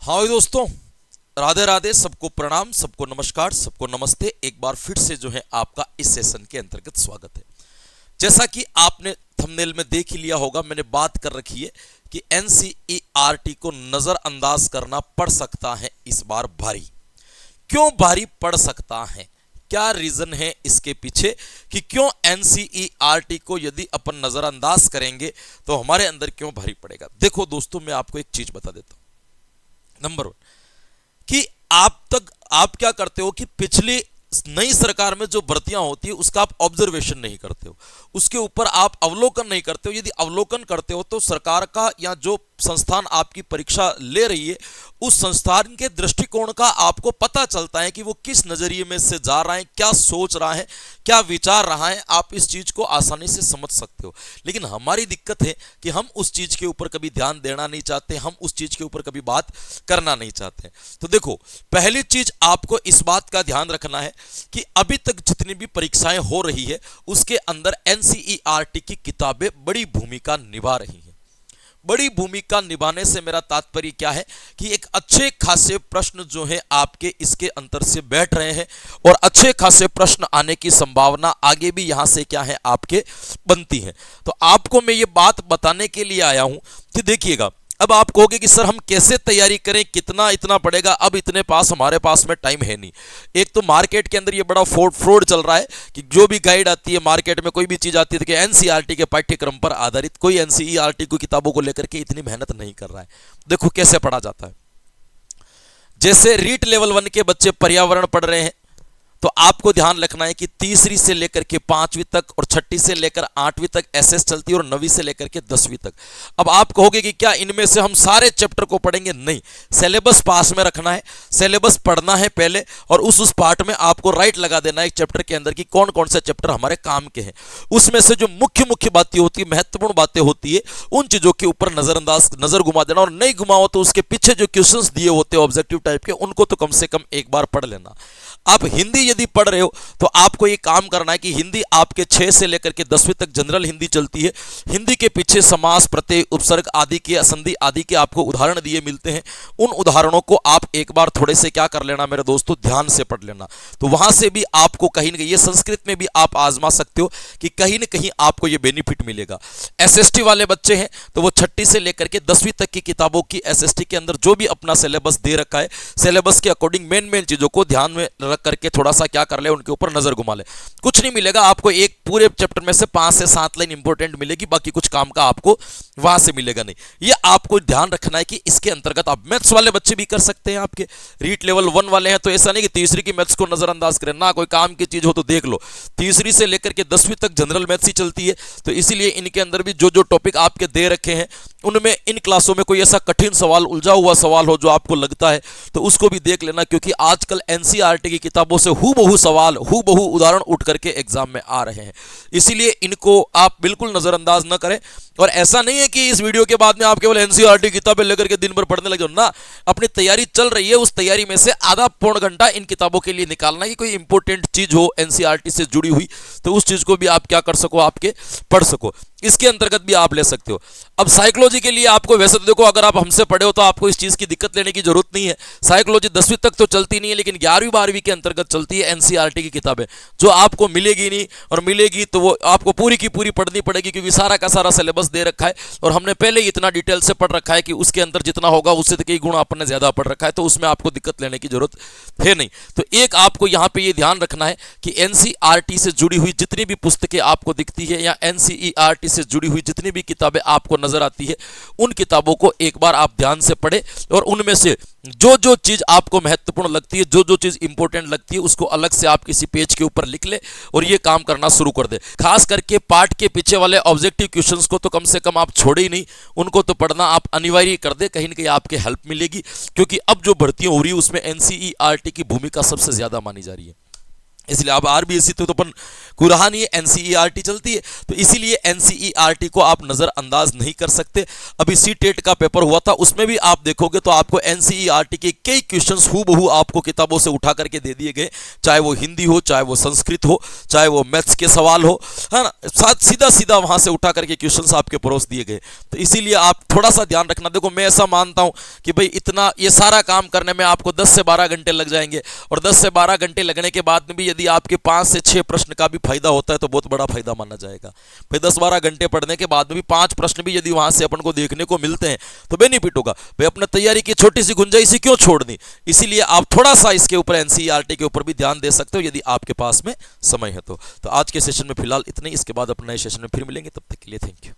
हाँ भाई दोस्तों, राधे राधे, सबको प्रणाम, सबको नमस्कार, सबको नमस्ते। एक बार फिर से जो है आपका इस सेशन के अंतर्गत स्वागत है। जैसा कि आपने थंबनेल में देख ही लिया होगा, मैंने बात कर रखी है कि एनसीईआरटी को नजरअंदाज करना पड़ सकता है इस बार भारी। क्यों भारी पड़ सकता है, क्या रीजन है इसके पीछे कि क्यों एनसीईआरटी को यदि अपन नजरअंदाज करेंगे तो हमारे अंदर क्यों भारी पड़ेगा। देखो दोस्तों, मैं आपको एक चीज बता देता हूं। नंबर वन कि आप क्या करते हो कि पिछली नई सरकार में जो भर्तियां होती है उसका आप ऑब्जर्वेशन नहीं करते हो, उसके ऊपर आप अवलोकन नहीं करते हो। यदि अवलोकन करते हो तो सरकार का या जो संस्थान आपकी परीक्षा ले रही है उस संस्थान के दृष्टिकोण का आपको पता चलता है कि वो किस नजरिए में से जा रहा है, क्या सोच रहा है, क्या विचार रहा है। आप इस चीज को आसानी से समझ सकते हो। लेकिन हमारी दिक्कत है कि हम उस चीज के ऊपर कभी ध्यान देना नहीं चाहते, हम उस चीज के ऊपर कभी बात करना नहीं चाहते। तो देखो, पहली चीज आपको इस बात का ध्यान रखना है कि अभी तक जितनी भी परीक्षाएं हो रही है उसके अंदर एनसीईआरटी की किताबें बड़ी भूमिका निभा रही हैं। बड़ी भूमिका निभाने से मेरा तात्पर्य क्या है कि एक अच्छे खासे प्रश्न जो है आपके इसके अंतर से बैठ रहे हैं और अच्छे खासे प्रश्न आने की संभावना आगे भी यहां से क्या है आपके बनती है। तो आपको मैं ये बात बताने के लिए आया हूं कि देखिएगा, अब आप कहोगे कि सर हम कैसे तैयारी करें, कितना इतना पड़ेगा। अब इतने पास हमारे पास में टाइम है नहीं। एक तो मार्केट के अंदर ये बड़ा फ्रॉड चल रहा है कि जो भी गाइड आती है मार्केट में, कोई भी चीज आती है कि एनसीईआरटी के पाठ्यक्रम पर आधारित, कोई एनसीईआरटी की किताबों को लेकर के इतनी मेहनत नहीं कर रहा है। देखो कैसे पढ़ा जाता है। जैसे रीट लेवल 1 के बच्चे पर्यावरण पढ़ रहे हैं तो आपको ध्यान रखना है कि तीसरी से लेकर के 5वीं तक और छठी से लेकर 8वीं तक एसएस चलती है और 9वीं से लेकर के 10वीं तक। अब आप कहोगे कि क्या इनमें से हम सारे चैप्टर को पढ़ेंगे? नहीं, सिलेबस पास में रखना है, सिलेबस पढ़ना है पहले और उस पार्ट में आपको राइट लगा देना है एक चैप्टर के अंदर कि कौन कौन से चैप्टर हमारे काम के हैं। उसमें से जो मुख्य बातें होती है, महत्वपूर्ण बातें होती है, उन चीजों के ऊपर नजर घुमा देना और नहीं घुमाओ तो उसके पीछे जो क्वेश्चंस दिए होते हैं ऑब्जेक्टिव टाइप के, उनको तो कम से कम एक बार पढ़ लेना। आप हिंदी यदि पढ़ रहे हो तो आपको ये काम करना है कि हिंदी आपके 6 से लेकर के 10वीं तक जनरल हिंदी चलती है। हिंदी के पीछे समास, प्रत्यय, उपसर्ग आदि के, संधि आदि के आपको उदाहरण दिए मिलते हैं। उन उदाहरणों को आप एक बार थोड़े से क्या कर लेना मेरे दोस्तों, ध्यान से पढ़ लेना। तो वहां से भी आपको कहीं ना कहीं, ये संस्कृत में भी आप आजमा सकते हो कि कहीं ना कहीं आपको ये बेनिफिट मिलेगा। एसएसटी वाले बच्चे हैं तो वो छठी से लेकर के 10वीं तक की किताबों की एसएसटी के अंदर जो भी अपना सिलेबस दे रखा है, सिलेबस के अकॉर्डिंग मेन चीजों को ध्यान में रख करके थोड़ा सा क्या कर ले, उनके ऊपर नजर घुमा ले। कुछ नहीं मिलेगा आपको, एक पूरे चैप्टर में से 5 से 7 लाइन इंपॉर्टेंट मिलेगी, बाकी कुछ काम का आपको वहां से मिलेगा नहीं। ये आपको ध्यान रखना है कि इसके अंतर्गत आप मैथ्स वाले बच्चे भी कर सकते हैं। आपके रीट लेवल 1 वाले हैं तो ऐसा नहीं कि तीसरी की मैथ्स को नजरअंदाज करें ना, कोई काम की चीज हो तो देख लो। तीसरी से लेकर के 10वीं तक जनरल मैथ्स ही चलती है, तो इसीलिए इनके अंदर भी जो जो टॉपिक आपके दे रखे हैं उनमें इन क्लासों में कोई ऐसा कठिन सवाल, उलझा हुआ सवाल हो जो आपको लगता है तो उसको भी देख लेना, क्योंकि आजकल एनसीईआरटी की किताबों से हूबहू सवाल, हूबहू उदाहरण उठ करके एग्जाम में आ रहे हैं। इसीलिए इनको आप बिल्कुल नजरअंदाज न करें। और ऐसा नहीं है कि इस वीडियो के बाद में आप केवल एनसीईआरटी किताबें लेकर के दिन भर पढ़ने लगे हो ना। अपनी तैयारी चल रही है, उस तैयारी में से आधा पौन घंटा इन किताबों के लिए निकालना है कि कोई इंपॉर्टेंट चीज हो एनसीईआरटी से जुड़ी हुई तो उस चीज को भी आप क्या कर सको, आपके पढ़ सको। इसके अंतर्गत भी आप ले सकते हो। अब साइकोलॉजी के लिए आपको, वैसे तो देखो अगर आप हमसे पढ़े हो तो आपको इस चीज की दिक्कत लेने की जरूरत नहीं है। साइकोलॉजी 10वीं तक तो चलती नहीं है, लेकिन 11वीं 12वीं के अंतर्गत चलती है एनसीईआरटी की किताबें, जो आपको मिलेगी नहीं, और मिलेगी तो वो आपको पूरी की पूरी पढ़नी पड़ेगी, क्योंकि सारा का सारा सिलेबस दे रखा है और हमने पहले ही इतना डिटेल से पढ़ रखा है कि उसके अंदर जितना होगा उससे कई गुना अपन ने ज्यादा पढ़ रखा है, तो उसमें आपको दिक्कत लेने की जरूरत है नहीं। तो एक आपको यहाँ पे ये ध्यान रखना है कि एनसीईआरटी से जुड़ी हुई जितनी भी पुस्तकें आपको दिखती है या एनसीईआरटी से जुड़ी हुई जितनी भी किताबें आपको नजर आती है, उन किताबों को एक बार आप ध्यान से पढ़े और उनमें से जो जो चीज आपको महत्वपूर्ण लगती है, जो जो चीज इंपॉर्टेंट लगती है, उसको अलग से आप किसी पेज के ऊपर लिख ले और ये काम करना शुरू कर दे। खास करके पार्ट के पीछे वाले ऑब्जेक्टिव क्वेश्चंस को तो कम से कम आप छोड़े ही नहीं, उनको तो पढ़ना आप अनिवार्य कर दे, कहीं ना कहीं आपके हेल्प मिलेगी। क्योंकि अब जो भर्तियां हो रही है उसमें एनसीईआरटी की भूमिका सबसे ज्यादा मानी जा रही है। इसलिए अब आरबीएसई तो अपन कुराहा नहीं है, एनसीईआरटी चलती है, तो इसीलिए एनसीईआरटी को आप नजरअंदाज नहीं कर सकते। अभी सी टेट का पेपर हुआ था, उसमें भी आप देखोगे तो आपको एनसीईआरटी के कई क्वेश्चंस हूबहू आपको किताबों से उठा करके दे दिए गए, चाहे वो हिंदी हो, चाहे वो संस्कृत हो, चाहे वो मैथ्स के सवाल हो, है ना, साथ सीधा सीधा वहां से उठा करके क्वेश्चंस आपके परोस दिए गए। तो इसीलिए आप थोड़ा सा ध्यान रखना। देखो मैं ऐसा मानता हूं कि भाई इतना ये सारा काम करने में आपको 10 से 12 घंटे लग जाएंगे, और 10 से 12 घंटे लगने के बाद में भी यदि आपके 5 से 6 प्रश्न का भी फायदा होता है तो बहुत बड़ा फायदा माना जाएगा। भाई 10-12 घंटे पढ़ने के बाद में भी 5 प्रश्न भी यदि वहां से अपन को देखने को मिलते हैं तो बेनिफिट होगा। भाई अपने तैयारी की छोटी सी गुंजाइश क्यों छोड़नी। इसीलिए आप थोड़ा सा इसके ऊपर एनसीईआरटी के ऊपर भी ध्यान दे सकते हो यदि आपके पास में समय है तो। आज के सेशन में फिलहाल इतना ही, इसके बाद अपने नए सेशन में फिर मिलेंगे, तब तक के लिए थैंक यू।